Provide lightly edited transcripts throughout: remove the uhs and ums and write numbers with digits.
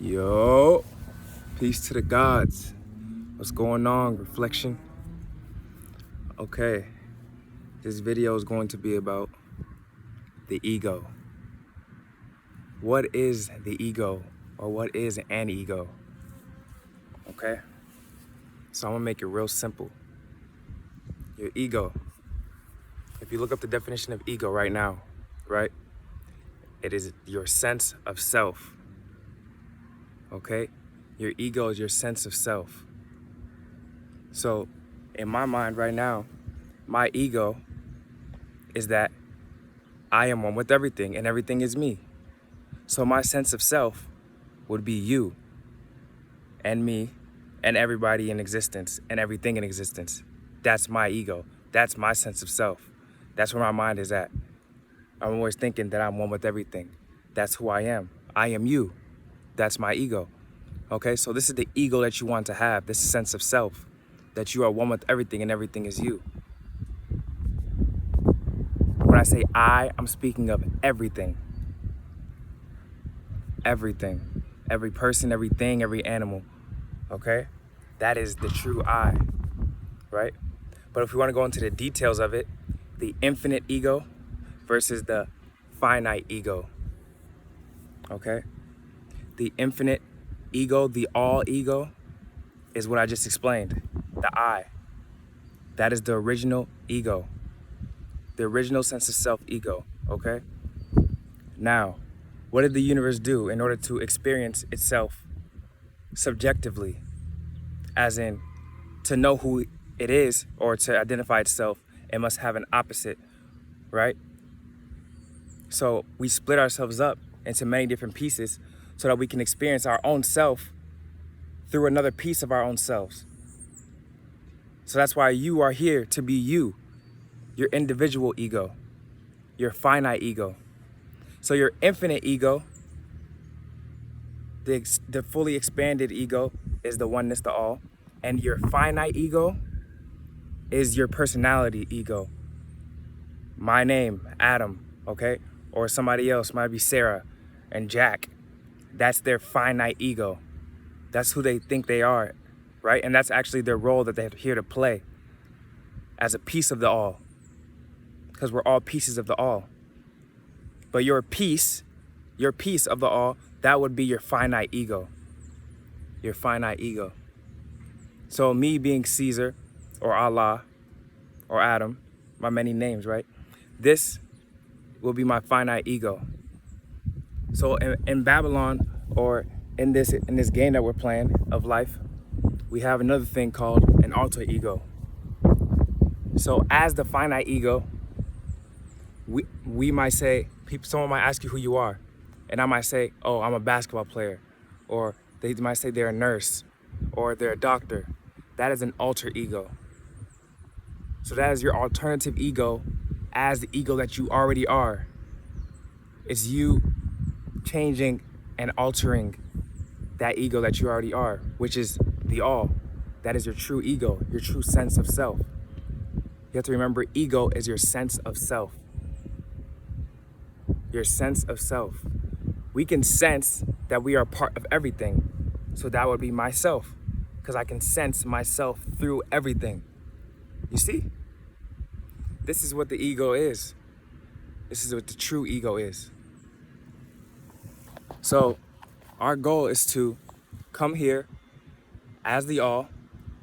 Yo, peace to the gods. What's going on, reflection? Okay, this video is going to be about the ego. What is the ego, or what is an ego? Okay, so I'm gonna make it real simple. Your ego, if you look up the definition of ego right now, right? It is your sense of self, okay? Your ego is your sense of self. So, in my mind right now, my ego is that I am one with everything and everything is me. So my sense of self would be you and me and everybody in existence and everything in existence. That's my ego. That's my sense of self. That's where my mind is at. I'm always thinking that I'm one with everything. That's who I am. I am you. That's my ego. Okay, so this is the ego that you want to have, this sense of self, that you are one with everything and everything is you. When I say I'm speaking of everything. Everything. Every person, everything, every animal. Okay? That is the true I, right? But if we want to go into the details of it, the infinite ego versus the finite ego. Okay? The infinite ego, the all ego, is what I just explained. The I. That is the original ego. The original sense of self ego. Okay? Now, what did the universe do in order to experience itself subjectively? As in, to know who it is or to identify itself, it must have an opposite, right? So we split ourselves up into many different pieces so that we can experience our own self through another piece of our own selves. So that's why you are here to be you, your individual ego, your finite ego. So your infinite ego, the fully expanded ego, is the oneness, the all. And your finite ego is your personality ego. My name, Adam, okay? Or somebody else, might be Sarah and Jack. That's their finite ego. That's who they think they are, right? And that's actually their role that they're here to play as a piece of the all. Because we're all pieces of the all. But your piece of the all, that would be your finite ego. Your finite ego. So me being Caesar or Allah or Adam, my many names, right? This will be my finite ego. So in Babylon, or in this game that we're playing of life, we have another thing called an alter ego. So as the finite ego, we might say, someone might ask you who you are, and I might say, oh, I'm a basketball player, or they might say they're a nurse, or they're a doctor. That is an alter ego. So that is your alternative ego as the ego that you already are. It's you changing and altering that ego that you already are, which is the all. That is your true ego, your true sense of self. You have to remember, ego is your sense of self. Your sense of self. We can sense that we are part of everything. So that would be myself, because I can sense myself through everything. You see? This is what the ego is. This is what the true ego is. So our goal is to come here as the all,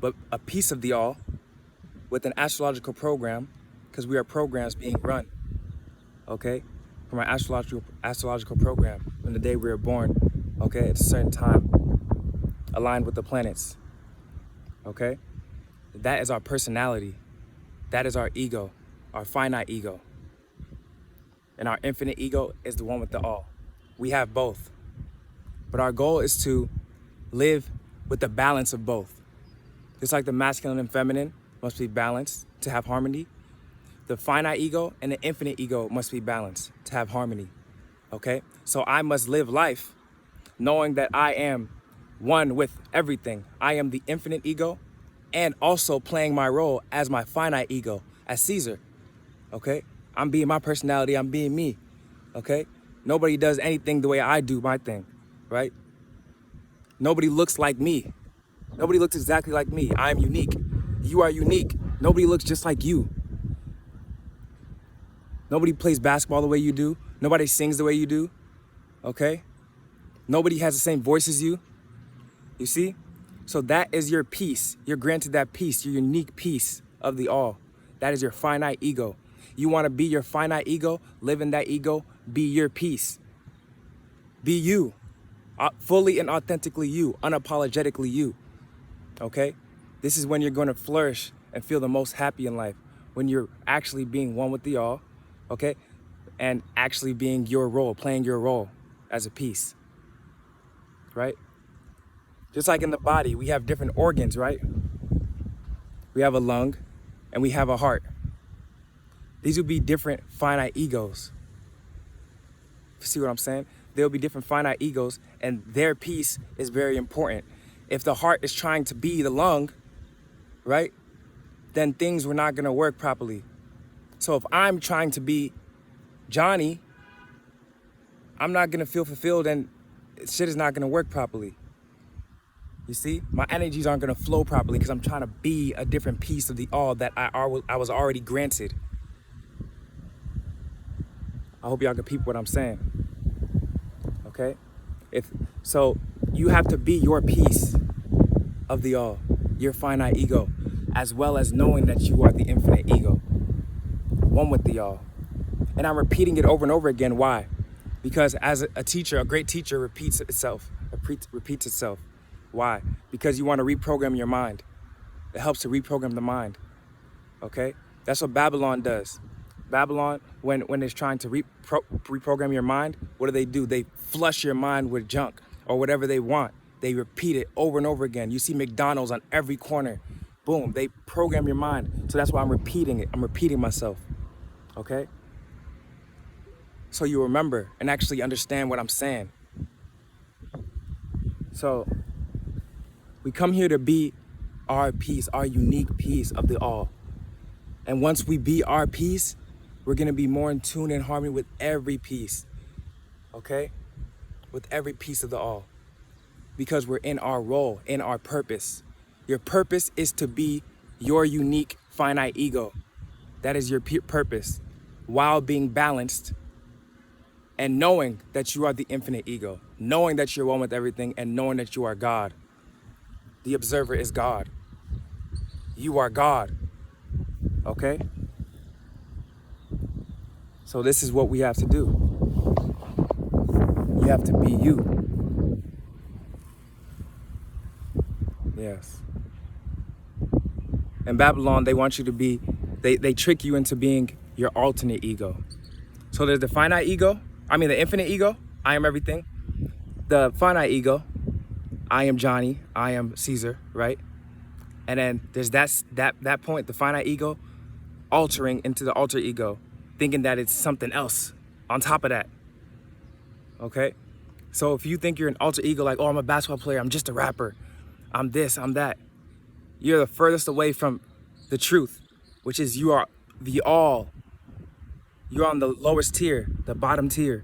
but a piece of the all with an astrological program, because we are programs being run, okay? From our astrological program, from the day we were born, okay, at a certain time, aligned with the planets, okay? That is our personality. That is our ego, our finite ego. And our infinite ego is the one with the all. We have both. But our goal is to live with the balance of both. Just like the masculine and feminine must be balanced to have harmony, the finite ego and the infinite ego must be balanced to have harmony, okay? So I must live life knowing that I am one with everything. I am the infinite ego and also playing my role as my finite ego, as Caesar, okay? I'm being my personality, I'm being me, okay? Nobody does anything the way I do my thing, right? Nobody looks like me. Nobody looks exactly like me. I am unique. You are unique. Nobody looks just like you. Nobody plays basketball the way you do. Nobody sings the way you do, okay? Nobody has the same voice as you, you see? So that is your piece. You're granted that piece, your unique piece of the all. That is your finite ego. You wanna be your finite ego, live in that ego, be your piece. Be you, fully and authentically you, unapologetically you, okay? This is when you're gonna flourish and feel the most happy in life, when you're actually being one with the all, okay? And actually being your role, playing your role as a piece, right? Just like in the body, we have different organs, right? We have a lung and we have a heart. These would be different finite egos. See what I'm saying? There'll be different finite egos and their piece is very important. If the heart is trying to be the lung, right? Then things were not gonna work properly. So if I'm trying to be Johnny, I'm not gonna feel fulfilled and shit is not gonna work properly. You see, my energies aren't gonna flow properly because I'm trying to be a different piece of the all that I was already granted. I hope y'all can peep what I'm saying, okay? So you have to be your piece of the all, your finite ego, as well as knowing that you are the infinite ego, one with the all. And I'm repeating it over and over again. Why? Because as a teacher, a great teacher repeats itself. Why? Because you want to reprogram your mind. It helps to reprogram the mind, okay? That's what Babylon does. Babylon, when it's trying to reprogram your mind, what do? They flush your mind with junk or whatever they want. They repeat it over and over again. You see McDonald's on every corner. Boom, they program your mind. So that's why I'm repeating it. I'm repeating myself, okay? So you remember and actually understand what I'm saying. So we come here to be our piece, our unique piece of the all. And once we be our piece, we're gonna be more in tune and harmony with every piece, okay? With every piece of the all. Because we're in our role, in our purpose. Your purpose is to be your unique finite ego. That is your purpose, while being balanced and knowing that you are the infinite ego, knowing that you're one with everything and knowing that you are God. The observer is God. You are God, okay? So this is what we have to do. You have to be you. Yes. In Babylon, they want you to be, they trick you into being your alternate ego. So there's the finite ego, the infinite ego, I am everything. The finite ego, I am Johnny, I am Caesar, right? And then there's that point, the finite ego, altering into the alter ego, thinking that it's something else on top of that, okay? So if you think you're an alter ego, like, oh, I'm a basketball player, I'm just a rapper, I'm this, I'm that, you're the furthest away from the truth, which is you are the all. You're on the lowest tier, the bottom tier.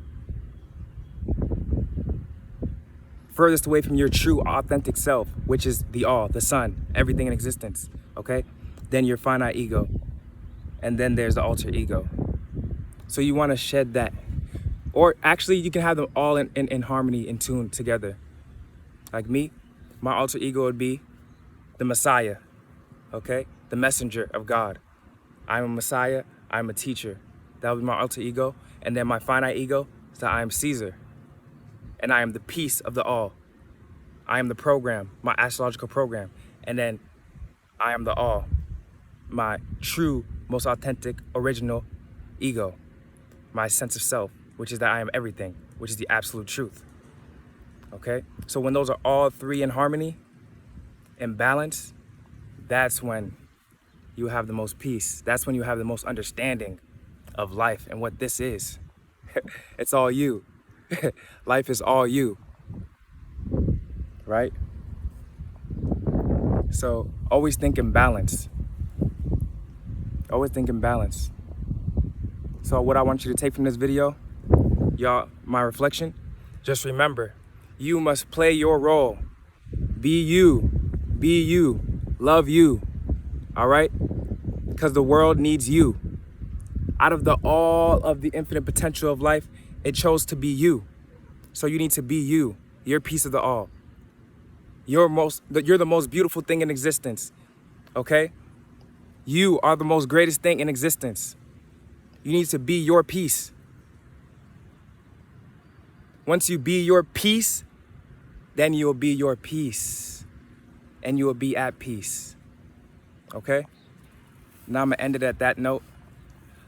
Furthest away from your true authentic self, which is the all, the sun, everything in existence, okay? Then your finite ego. And then there's the alter ego. So you want to shed that. Or actually, you can have them all in harmony, in tune together. Like me, my alter ego would be the Messiah, okay? The messenger of God. I'm a Messiah, I'm a teacher. That would be my alter ego. And then my finite ego is that I am Caesar. And I am the piece of the all. I am the program, my astrological program. And then I am the all, my true, most authentic, original ego, my sense of self, which is that I am everything, which is the absolute truth, okay? So when those are all three in harmony, in balance, that's when you have the most peace. That's when you have the most understanding of life and what this is. It's all you. Life is all you, right? So always think in balance. Always think in balance. So what I want you to take from this video, y'all, my reflection, just remember, you must play your role. Be you. Be you. Love you. All right? Because the world needs you. Out of all of the infinite potential of life, it chose to be you. So you need to be you. You're a piece of the all. You're the most beautiful thing in existence. Okay? You are the most greatest thing in existence. You need to be your peace. Once you be your peace, then you'll be your peace. And you will be at peace. Okay? Now I'm gonna end it at that note.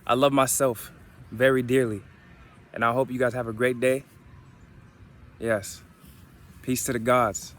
I love myself very dearly. And I hope you guys have a great day. Yes. Peace to the gods.